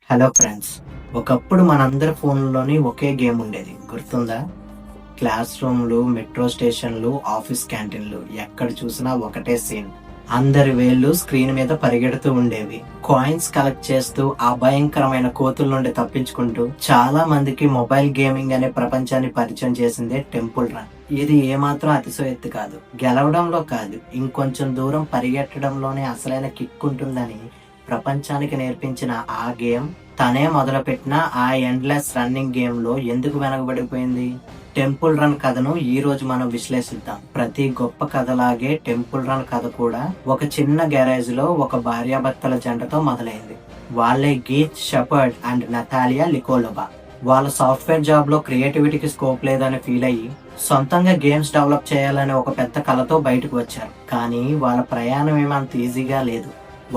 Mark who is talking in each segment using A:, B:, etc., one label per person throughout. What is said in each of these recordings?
A: Hello friends, ఒకప్పుడు మనందరి ఫోన్లోని ఒకే game ఉండేది, గుర్తుందా? క్లాస్ రూమ్లు, మెట్రో స్టేషన్లు, ఆఫీస్ క్యాంటీన్లు, ఎక్కడ చూసినా ఒకటే సీన్. అందరి వేళ్ళు స్క్రీన్ మీద పరిగెడుతూ ఉండేవి. కాయిన్స్ కలెక్ట్ చేస్తూ ఆ భయంకరమైన కోతుల నుండి తప్పించుకుంటూ చాలా మందికి మొబైల్ గేమింగ్ అనే ప్రపంచాన్ని పరిచయం చేసిందే టెంపుల్ రన్. ఇది ఏమాత్రం అతిశయోక్తి కాదు, గెలవడంలో కాదు, ఇంకొంచెం దూరం పరిగెట్టడంలోనే అసలైన కిక్ ఉంటుందని ప్రపంచానికి నేర్పించిన ఆ గేమ్ తనే మొదలుపెట్టిన ఆ ఎండ్లెస్ రన్నింగ్ గేమ్ లో ఎందుకు వెనకబడిపోయింది? టెంపుల్ రన్ కథను ఈ రోజు మనం విశ్లేషిద్దాం. ప్రతి గొప్ప కథలాగే టెంపుల్ రన్ కథ కూడా ఒక చిన్న గ్యారేజ్ లో ఒక భార్యాభర్తల జంటతో మొదలైంది. వాళ్ళే గీత్ షెపర్డ్ అండ్ నతాలియా లికోలోవా. వాళ్ళ సాఫ్ట్వేర్ జాబ్ లో క్రియేటివిటీకి స్కోప్ లేదని ఫీల్ అయ్యి సొంతంగా గేమ్స్ డెవలప్ చేయాలనే ఒక పెద్ద కళతో బయటకు వచ్చారు. కానీ వాళ్ళ ప్రయాణం ఏమంత ఈజీగా లేదు.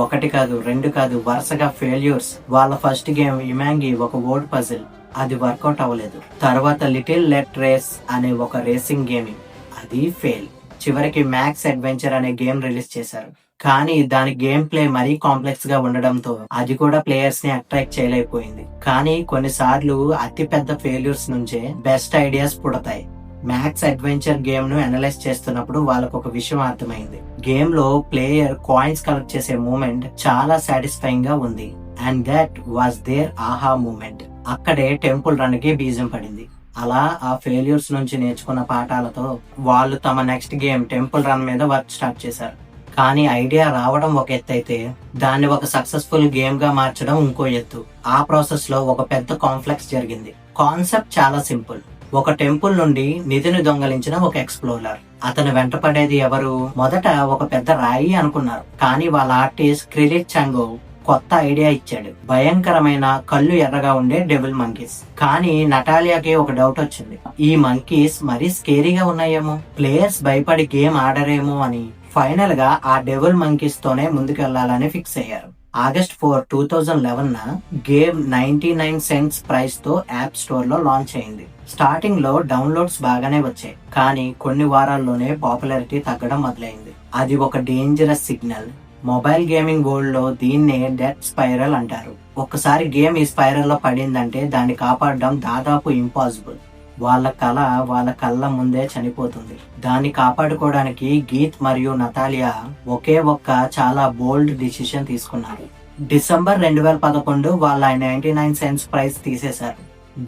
A: ఒకటి కాదు, రెండు కాదు, వరుసగా ఫెయిల్యూర్స్. వాళ్ళ ఫస్ట్ గేమ్ ఇమాంగి ఒక వర్డ్ పజిల్, అది వర్కౌట్ అవ్వలేదు. తర్వాత లిటిల్ లెట్ రేస్ అనే ఒక రేసింగ్ గేమింగ్, అది ఫెయిల్. చివరికి మ్యాక్స్ అడ్వెంచర్ అనే గేమ్ రిలీజ్ చేశారు. కానీ దాని గేమ్ ప్లే మరీ కాంప్లెక్స్ గా ఉండడంతో అది కూడా ప్లేయర్స్ ని అట్రాక్ట్ చేయలేకపోయింది. కానీ కొన్నిసార్లు అతి పెద్ద ఫెయిల్యూర్స్ నుంచే బెస్ట్ ఐడియాస్ పుడతాయి. మ్యాక్స్ అడ్వెంచర్ గేమ్ ను అనలైజ్ చేస్తున్నప్పుడు వాళ్ళకు ఒక విషయం అర్థమైంది. గేమ్ లో ప్లేయర్ కాయిన్స్ కలెక్ట్ చేసే మూమెంట్ చాలా సాటిస్ఫైయింగ్ గా ఉంది. అండ్ దట్ వాజ్ దేర్ ఆహా మూమెంట్. అక్కడే టెంపుల్ రన్ కి బీజం పడింది. అలా ఆ ఫెయిల్యూర్స్ నుంచి నేర్చుకున్న పాఠాలతో వాళ్ళు తమ నెక్స్ట్ గేమ్ టెంపుల్ రన్ మీద వర్క్ స్టార్ట్ చేశారు. కానీ ఐడియా రావడం ఒక ఎత్తు అయితే దాన్ని ఒక సక్సెస్ఫుల్ గేమ్ గా మార్చడం ఇంకో ఎత్తు. ఆ ప్రాసెస్ లో ఒక పెద్ద కాంప్లెక్స్ జరిగింది. కాన్సెప్ట్ చాలా సింపుల్. ఒక టెంపుల్ నుండి నిధిని దొంగలించిన ఒక ఎక్స్ప్లోరర్. అతను వెంటపడేది ఎవరు? మొదట ఒక పెద్ద రాయి అనుకున్నారు. కానీ వాళ్ళ ఆర్టిస్ట్ క్రిలిట్ చాంగో కొత్త ఐడియా ఇచ్చాడు. భయంకరమైన కళ్ళు ఎర్రగా ఉండే డెవిల్ మంకీస్. కానీ నటాలియాకి ఒక డౌట్ వచ్చింది. ఈ మంకీస్ మరీ స్కేరీగా ఉన్నాయేమో, ప్లేయర్స్ భయపడి గేమ్ ఆడరేమో అని. ఫైనల్ గా ఆ డెవిల్ మంకీస్ తోనే ముందుకు వెళ్లాలని ఫిక్స్ అయ్యారు. ఆగస్ట్ 4, 2011 గేమ్ 99 సెంట్స్ ప్రైస్ తో యాప్ స్టోర్ లో లాంచ్ అయింది. స్టార్టింగ్ లో డౌన్లోడ్స్ బాగానే వచ్చాయి, కానీ కొన్ని వారాల్లోనే పాపులారిటీ తగ్గడం మొదలైంది. అది ఒక dangerous signal. Mobile gaming world లో దీన్నే డెత్ స్పైరల్ అంటారు. ఒక్కసారి గేమ్ ఈ స్పైరల్ లో పడిందంటే దాన్ని కాపాడడం దాదాపు ఇంపాసిబుల్. వాళ్ళ కళ వాళ్ళ కళ్ళ ముందే చనిపోతుంది. దాన్ని కాపాడుకోవడానికి గీత్ మరియు నతాలియా ఒకే ఒక్క చాలా బోల్డ్ డిసిషన్ తీసుకున్నారు. డిసెంబర్ 2011 వాళ్ళ 99 సెంట్స్ ప్రైస్ తీసేశారు.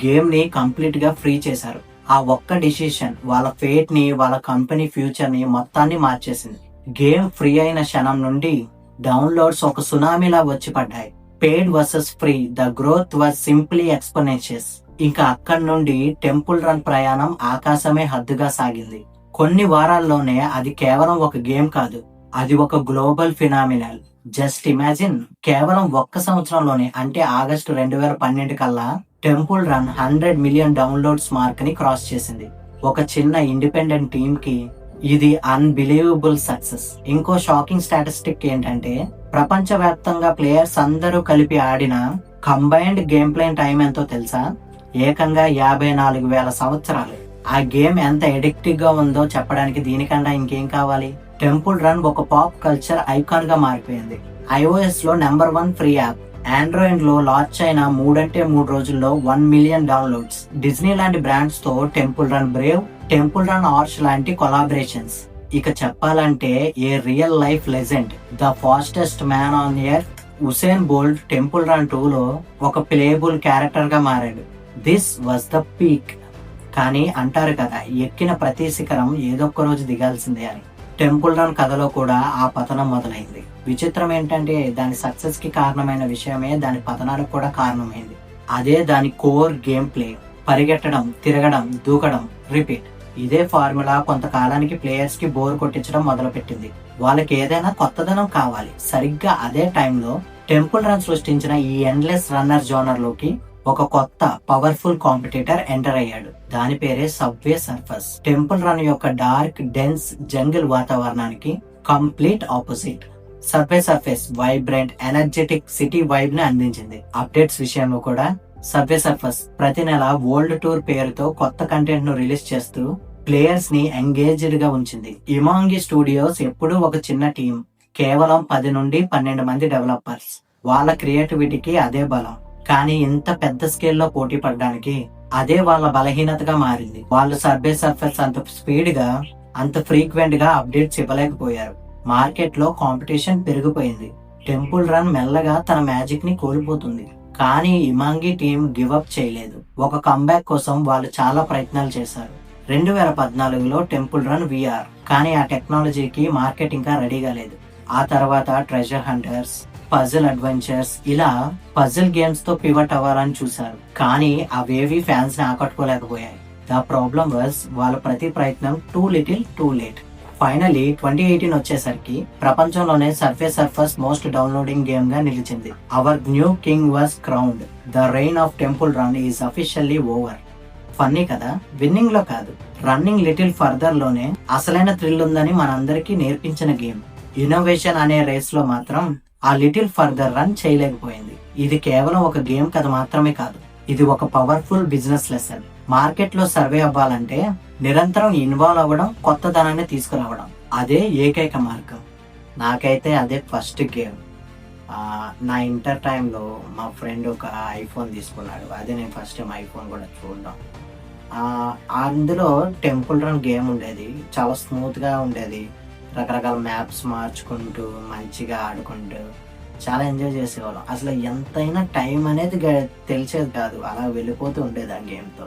A: గేమ్ ని కంప్లీట్ గా ఫ్రీ చేశారు. ఆ ఒక్క డిసిషన్ వాళ్ళ ఫేట్ ని, వాళ్ళ కంపెనీ ఫ్యూచర్ ని మొత్తాన్ని మార్చేసింది. గేమ్ ఫ్రీ అయిన క్షణం నుండి డౌన్లోడ్స్ ఒక సునామీలా వచ్చి పడ్డాయి. Paid versus free, the growth was simply exponential. ఇంకా అక్కడి నుండి టెంపుల్ రన్ ప్రయాణం ఆకాశమే హద్దుగా సాగింది. కొన్ని వారాల్లోనే అది కేవలం ఒక గేమ్ కాదు, అది ఒక గ్లోబల్ ఫినామినల్. జస్ట్ ఇమాజిన్, కేవలం ఒక్క సంవత్సరంలోనే, అంటే ఆగస్టు 2012 కల్లా temple run 100 million downloads mark ని క్రాస్ చేసింది. ఒక చిన్న ఇండిపెండెంట్ టీమ్ కి ఇది అన్బిలీవబుల్ సక్సెస్. ఇంకో షాకింగ్ స్టాటిస్టిక్ ఏంటంటే, ప్రపంచవ్యాప్తంగా ప్లేయర్స్ అందరూ కలిపి ఆడిన కంబైన్డ్ గేమ్ ప్లే టైం ఎంతో తెలుసా? ఏకంగా 54,000 సంవత్సరాలు. ఆ గేమ్ ఎంత ఎడిక్టివ్ గా ఉందో చెప్పడానికి దీనికన్నా ఇంకేం కావాలి? టెంపుల్ రన్ ఒక పాప్ కల్చర్ ఐకాన్ గా మారిపోయింది. iOS లో #1 ఫ్రీ యాప్, ఆండ్రాయిడ్ లో లాంచ్ అయిన 3 రోజుల్లో 1 మిలియన్ డౌన్లోడ్స్. డిజ్నీ లాంటి బ్రాండ్స్ తో Temple Run brave, Temple Run arch లాంటి కొలాబరేషన్స్. ఇక చెప్పాలంటే a real life legend, the fastest man on earth Usain Bolt Temple Run 2 లో ఒక ప్లేబుల్ క్యారెక్టర్ గా మారాడు. This was the peak. కానీ అంటారు కదా, ఎక్కిన ప్రతి శిఖరం ఏదొక్క రోజు దిగాల్సిందే అని. టెంపుల్ రన్ కథలో కూడా ఆ పతనం మొదలైంది. విచిత్రం ఏంటంటే, దాని సక్సెస్ కి కారణమైన విషయమే దాని పతనానికి కూడా కారణమైంది. అదే దాని కోర్ గేమ్ ప్లే. పరిగెట్టడం, తిరగడం, దూకడం, రిపీట్. ఇదే ఫార్ములా కొంతకాలానికి ప్లేయర్స్ కి బోర్ కొట్టించడం మొదలుపెట్టింది. వాళ్ళకి ఏదైనా కొత్తదనం కావాలి. సరిగ్గా అదే టైంలో టెంపుల్ రన్ సృష్టించిన ఈ ఎండ్లెస్ రన్నర్ జోనర్ లోకి ఒక కొత్త పవర్ఫుల్ కాంపిటీటర్ ఎంటర్ అయ్యాడు. దాని పేరే సబ్వే సర్ఫర్స్. టెంపుల్ రన్ యొక్క డార్క్, డెన్స్ జంగిల్ వాతావరణానికి complete opposite. Subway surface vibrant, energetic city vibe ని అందించింది. అప్డేట్స్ విషయంలో కూడా సబ్వే సర్ఫర్స్ ప్రతి నెల వరల్డ్ టూర్ పేరుతో కొత్త కంటెంట్ ను రిలీజ్ చేస్తూ ప్లేయర్స్ ని ఎంగేజ్డ్ గా ఉంచింది. ఇమాంగి స్టూడియోస్ ఎప్పుడూ ఒక చిన్న టీం, కేవలం 10 నుండి 12 మంది డెవలపర్స్. వాళ్ళ క్రియేటివిటీకి అదే బలం. కానీ ఇంత పెద్ద స్కేల్లో పోటీ పడడానికి అదే వాళ్ళ బలహీనతగా మారింది. వాళ్ళు సర్వే సర్ఫర్స్ అంత స్పీడ్ గా, అంత ఫ్రీక్వెంట్ గా అప్డేట్స్ ఇవ్వలేకపోయారు. మార్కెట్ లో కాంపిటీషన్ పెరిగిపోయింది. టెంపుల్ రన్ మెల్లగా తన మ్యాజిక్ ని కోల్పోతుంది. కానీ ఇమాంగి టీం గివ్ అప్ చేయలేదు. ఒక కంబ్యాక్ కోసం వాళ్ళు చాలా ప్రయత్నాలు చేశారు. 2014లో టెంపుల్ రన్ విఆర్, కానీ ఆ టెక్నాలజీకి మార్కెట్ ఇంకా రెడీగా లేదు. ఆ తర్వాత ట్రెజర్ హంటర్స్, పజిల్ అడ్వెంచర్స్, ఇలా పజిల్ గేమ్స్ తో పివట్ అవ్వాలని చూశారు. కానీ అవేవి ఫ్యాన్స్ ని ఆకట్టుకోలేకపోయాయి. ద ప్రాబ్లమ్ వాజ్ వాళ్ళ ప్రతి ప్రయత్నం too little too late. Finally 2018 వచ్చేసరికి ప్రపంచంలోనే సర్ఫే సర్ఫర్స్ మోస్ట్ డౌన్లోడింగ్ గేమ్ గా నిలిచింది. Our new king was crowned. The reign of temple run is officially over. Funny కదా, విన్నింగ్ లో కాదు, రన్నింగ్ లిటిల్ ఫర్దర్ లోనే అసలైన థ్రిల్ ఉందని మనందరికీ నేర్పించిన గేమ్. ఇన్నోవేషన్ అనే రేస్ లో మాత్రం ఆ లిటిల్ ఫర్దర్ రన్ చేయలేకపోయింది. ఇది కేవలం ఒక గేమ్ కథ మాత్రమే కాదు, ఇది ఒక పవర్ఫుల్ బిజినెస్ లెసన్. మార్కెట్ లో సర్వే అవ్వాలంటే నిరంతరం ఇన్వాల్వ్ అవ్వడం, కొత్తదనాన్ని తీసుకురావడం, అదే ఏకైక మార్గం. నాకైతే అదే ఫస్ట్ గేమ్. నా ఇంటర్ టైంలో మా ఫ్రెండ్ ఒక ఐఫోన్ తీసుకున్నాడు. అదే నేను ఫస్ట్ టైం ఐఫోన్ కూడా చూడడం. అందులో టెంపుల్ రన్ గేమ్ ఉండేది, చాలా స్మూత్గా ఉండేది. రకరకాల మ్యాప్స్ మార్చుకుంటూ మంచిగా ఆడుకుంటూ చాలా ఎంజాయ్ చేసేవాళ్ళం. అసలు ఎంతైనా టైం అనేది తెలిసేది కాదు, అలా వెళ్ళిపోతూ ఉండేది ఆ గేమ్తో.